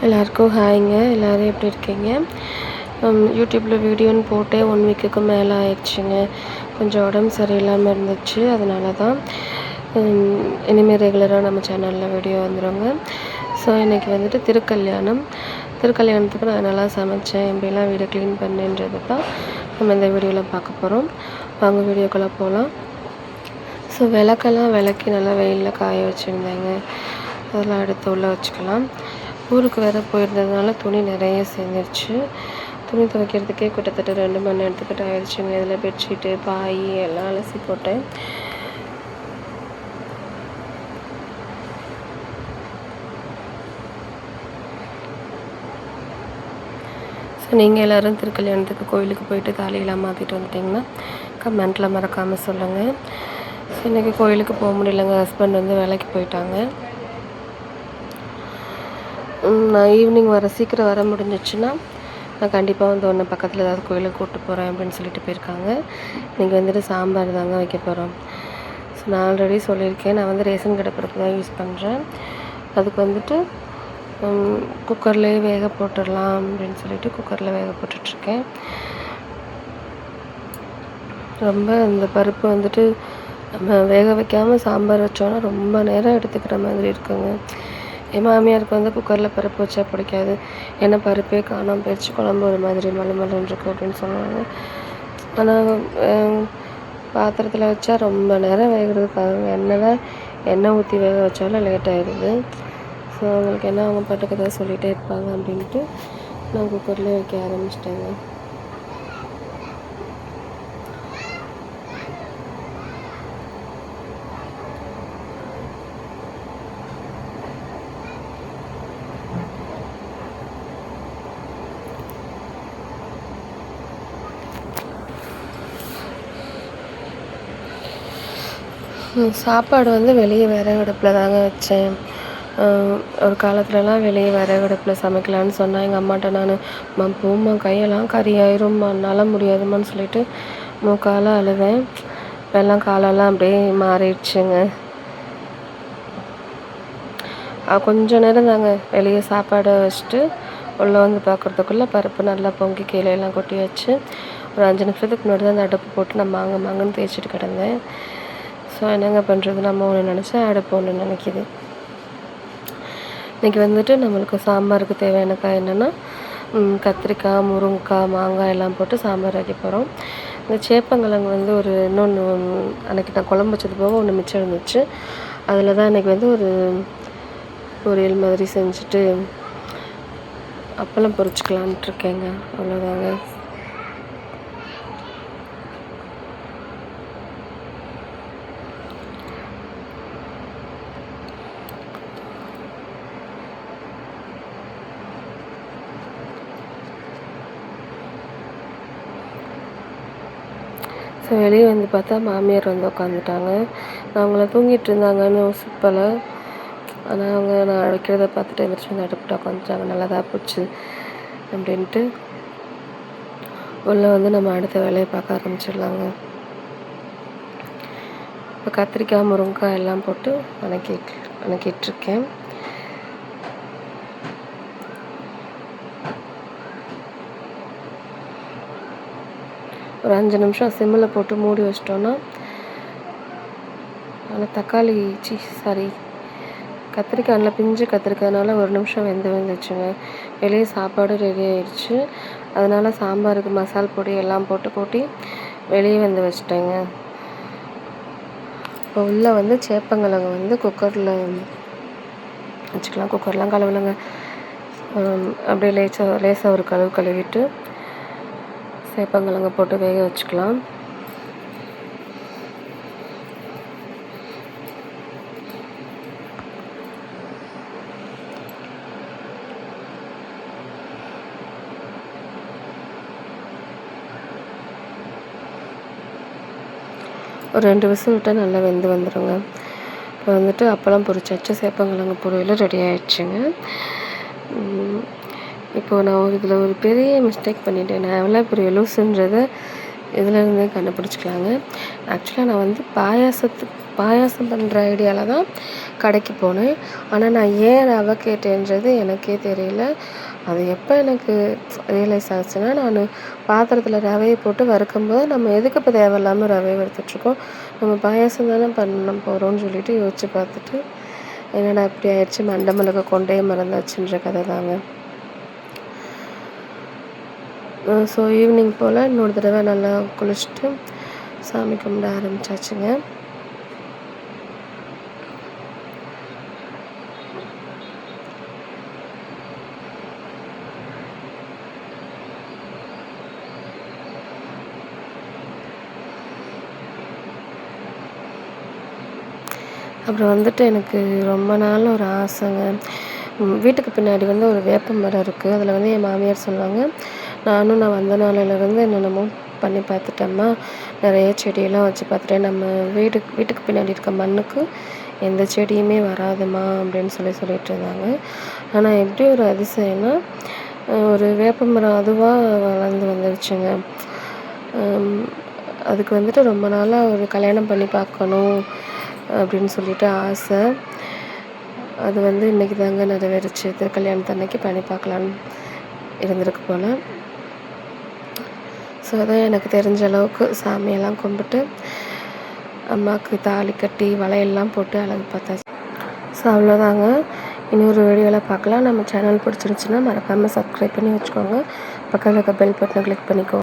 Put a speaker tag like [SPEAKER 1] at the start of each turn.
[SPEAKER 1] எல்லாருக்கும் ஹாய்ங்க. எல்லோரும் எப்படி இருக்கீங்க? யூடியூப்பில் வீடியோன்னு போட்டே 1 வீக்குக்கு மேலே ஆயிடுச்சுங்க. கொஞ்சம் உடம்பு சரியில்லாமல் இருந்துச்சு. அதனால தான் இனிமேல் ரெகுலராக நம்ம சேனலில் வீடியோ வந்துடுங்க. ஸோ இன்றைக்கி வந்துட்டு திருக்கல்யாணத்துக்கு நான் நல்லா சமைச்சேன், எப்படிலாம் வீடை க்ளீன் பண்ணேன்றது தான் நம்ம இந்த வீடியோவில் பார்க்க போகிறோம். வாங்க வீடியோக்குள்ளே போகலாம். ஸோ விளக்கெல்லாம் விளக்கி நல்லா வெயிலில் காய வச்சுருந்தேங்க. அதெல்லாம் எடுத்து உள்ளே வச்சுக்கலாம். ஊருக்கு வேறு போயிருந்ததுனால துணி நிறைய சேர்ந்துருச்சு. துணி துவைக்கிறதுக்கே கிட்டத்தட்ட 2 மணி நேரத்துக்கிட்ட ஆயிடுச்சுங்க. இதில் பெட்ஷீட்டு, பாய் எல்லாம் அலசி போட்டேன். ஸோ நீங்கள் எல்லோரும் திருக்கல்யாணத்துக்கு கோயிலுக்கு போயிட்டு தாலியெல்லாம் மாற்றிட்டு வந்துட்டிங்கன்னா கமெண்ட்டில் மறக்காமல் சொல்லுங்கள். ஸோ இன்றைக்கி கோயிலுக்கு போக முடியலங்க. ஹஸ்பண்ட் வந்து வேலைக்கு போயிட்டாங்க. நான் ஈவினிங் சீக்கிரம் வர முடிஞ்சிச்சுன்னா நான் கண்டிப்பாக வந்து ஒன்று பக்கத்தில் ஏதாவது கோயிலுக்கு கூப்பிட்டு போகிறேன் அப்படின்னு சொல்லிட்டு போயிருக்காங்க. இன்றைக்கி வந்துட்டு சாம்பார் தாங்க வைக்க போகிறோம். ஸோ நான் ஆல்ரெடி சொல்லியிருக்கேன், நான் வந்து ரேஷன் கடை பருப்பு தான் யூஸ் பண்ணுறேன். அதுக்கு வந்துட்டு குக்கர்லேயே வேக போட்டுடலாம் அப்படின்னு சொல்லிட்டு குக்கரில் வேக போட்டுட்ருக்கேன். ரொம்ப இந்த பருப்பு வந்துட்டு நம்ம வேக வைக்காமல் சாம்பார் வச்சோன்னா ரொம்ப நேரம் எடுத்துக்கிற மாதிரி இருக்குங்க. என் மாமியாருக்கு வந்து குக்கரில் பருப்பு வச்சா பிடிக்காது. ஏன்னா பருப்பே காணாமல் போயிடுச்சு, குழம்பு ஒரு மாதிரி மலமலன்னு இருக்கும் அப்படின்னு சொல்லுவாங்க. ஆனால் பாத்திரத்தில் வச்சா ரொம்ப நேரம் வேகிறதுக்காக எண்ணெய் ஊற்றி வேக வச்சாலும் லேட் ஆகிடுது. ஸோ அவங்களுக்கு என்ன அவங்க பாட்டுக்கு தான் சொல்லிகிட்டே இருப்பாங்க அப்படின்ட்டு நான் குக்கர்லேயே வைக்க ஆரம்பிச்சிட்டேங்க. சாப்பாடு வந்து வெளியே விறகு அடுப்பில் தாங்க வச்சேன். ஒரு காலத்துலலாம் வெளியே விறகு அடுப்பில் சமைக்கலான்னு சொன்னால் எங்கள் அம்மாட்ட நான் போம்மா கையெல்லாம் கறியாயிரும்மா, என்னால் முடியாதும்மான்னு சொல்லிட்டு மூக்கால் அழுவேன். இப்போல்லாம் காலெல்லாம் அப்படியே மாறிடுச்சுங்க. கொஞ்சம் நேரம் தாங்க வெளியே சாப்பாடை வச்சுட்டு உள்ளே வந்து பார்க்குறதுக்குள்ளே பருப்பு நல்லா பொங்கி கீழேலாம் கொட்டி வச்சு ஒரு 5 நிமிஷத்துக்கு முன்னாடி தான் அந்த அடுப்பு போட்டு நான் மாங்கன்னு தேய்ச்சிட்டு கிடந்தேன். ஸோ என்னங்க பண்ணுறது, நம்ம ஒன்று நினச்சா அடுப்பு ஒன்று நினைக்கிது. இன்றைக்கி வந்துட்டு நம்மளுக்கு சாம்பாருக்கு தேவையான காய் என்னென்னா கத்திரிக்காய், முருங்கைக்காய், மாங்காய் எல்லாம் போட்டு சாம்பார் வைக்க போகிறோம். இந்த சேப்பங்கிழங்கு வந்து இன்னொன்று அன்றைக்கி நான் குழம்பு வச்சது போக ஒன்று மிச்சம் இருந்துச்சு. அதில் தான் இன்றைக்கி வந்து ஒரு பொரியல் மாதிரி செஞ்சுட்டு அப்பளம் பொரிச்சிக்கலான்ட்டு இருக்கேங்க. அவ்வளோதாங்க. ஸோ வெளியே வந்து பார்த்தா மாமியார் வந்து உட்காந்துட்டாங்க. அவங்கள தூங்கிட்டு இருந்தாங்கன்னு சுப்பலை. ஆனால் அவங்க நான் வைக்கிறத பார்த்துட்டு எந்திரிச்சு வந்து அடுப்பிட்டு உட்காந்துட்டாங்க. நல்லதாக போச்சு அப்படின்ட்டு உள்ளே வந்து நம்ம அடுத்த வேலையை பார்க்க ஆரம்பிச்சிடலாங்க. இப்போ கத்திரிக்காய், முருங்கைக்காய் எல்லாம் போட்டு வணக்கிட்டுருக்கேன். ஒரு 5 நிமிஷம் சிம்மில் போட்டு மூடி வச்சிட்டோன்னா ஆனால் கத்திரிக்காய் நல்லா பிஞ்சு கத்திரிக்காய்னால 1 நிமிஷம் வந்துச்சுங்க. வெளியே சாப்பாடு ரெடி ஆயிடுச்சு. அதனால் சாம்பாருக்கு மசால் பொடி எல்லாம் போட்டு கூட்டி வெளியே வந்து வச்சிட்டேங்க. இப்போ உள்ளே வந்து சேப்பங்கிழங்கு வந்து குக்கரில் வச்சுக்கலாம். குக்கர்லாம் கழுவலைங்க. அப்படியே லேசாக ஒரு கழுவிட்டு சேப்பங்கிழங்கு போட்டு வேக வச்சுக்கலாம். ஒரு 2 விசில் விட்டால் நல்லா வெந்து வந்துடுங்க. இப்போ வந்துட்டு அப்பளம் பொரிச்சாச்சு. சேப்பங்கிழங்கு பொரியல் ரெடி ஆகிடுச்சுங்க. இப்போது நான் இதில் ஒரு பெரிய மிஸ்டேக் பண்ணிட்டேன். நான் எவ்வளோ பெரிய லூஸுன்றதை இதில் இருந்தே கண்டுபிடிச்சிக்கலாங்க. ஆக்சுவலாக நான் வந்து பாயாசம் பண்ணுற ஐடியாவில் தான் கடைக்கு போனேன். ஆனால் நான் ஏன் ரவை கேட்டேன்றது எனக்கே தெரியல. அது எப்போ எனக்கு ரியலைஸ் ஆச்சுன்னா, நான் பாத்திரத்தில் ரவையை போட்டு வறுக்கும்போது, நம்ம எதுக்கு இப்போ தேவையில்லாமல் ரவையை வறுத்துட்ருக்கோம், நம்ம பாயாசம் தானே பண்ண போகிறோம்னு சொல்லிட்டு யோசிச்சு பார்த்துட்டு, என்னடா இப்படி ஆயிடுச்சு, மண்டை மிளகா கொண்டே மறந்தாச்சுன்ற கதை தாங்க. ஸோ ஈவினிங் போல் இன்னொரு தடவை நல்லா குளிச்சுட்டு சாமி கும்பிட ஆரம்பிச்சாச்சுங்க. அப்புறம் வந்துட்டு எனக்கு ரொம்ப நாள் ஒரு ஆசைங்க. வீட்டுக்கு பின்னாடி வந்து ஒரு வேப்ப மரம் இருக்குது. அதில் வந்து என் மாமியார் சொல்லுவாங்க, நான் வந்த நாளிலேருந்து என்னென்னமோ பண்ணி பார்த்துட்டேம்மா, நிறைய செடியெல்லாம் வச்சு பார்த்துட்டேன். நம்ம வீட்டுக்கு பின்னாடி இருக்க மண்ணுக்கு எந்த செடியுமே வராதும்மா அப்படின்னு சொல்லிட்டு இருந்தாங்க. ஆனால் எப்படி ஒரு அதிசயம்னா, ஒரு வேப்ப மரம் அதுவாக வளர்ந்து வந்துருச்சுங்க. அதுக்கு வந்துட்டு ரொம்ப நாளாக ஒரு கல்யாணம் பண்ணி பார்க்கணும் அப்படின்னு சொல்லிட்டு ஆசை. அது வந்து இன்றைக்கி தாங்க நிறைவேறுச்சு. திருக்கல்யாணத்து அன்னைக்கு பண்ணி பார்க்கலான்னு இருந்திருக்கு போல். ஸோ அதான் எனக்கு தெரிஞ்ச அளவுக்கு சாமியெல்லாம் கும்பிட்டு அம்மாவுக்கு தாலி கட்டி வளையல்லாம் போட்டு அழகு பார்த்தாச்சு. ஸோ அவ்வளோதாங்க. இன்னொரு வீடியோவில் பார்க்கலாம். நம்ம சேனல் பிடிச்சிருந்துச்சுன்னா மறக்காமல் சப்ஸ்கிரைப் பண்ணி வச்சுக்கோங்க. பக்கத்தில் இருக்க பெல் பட்டனை கிளிக் பண்ணிக்கோங்க.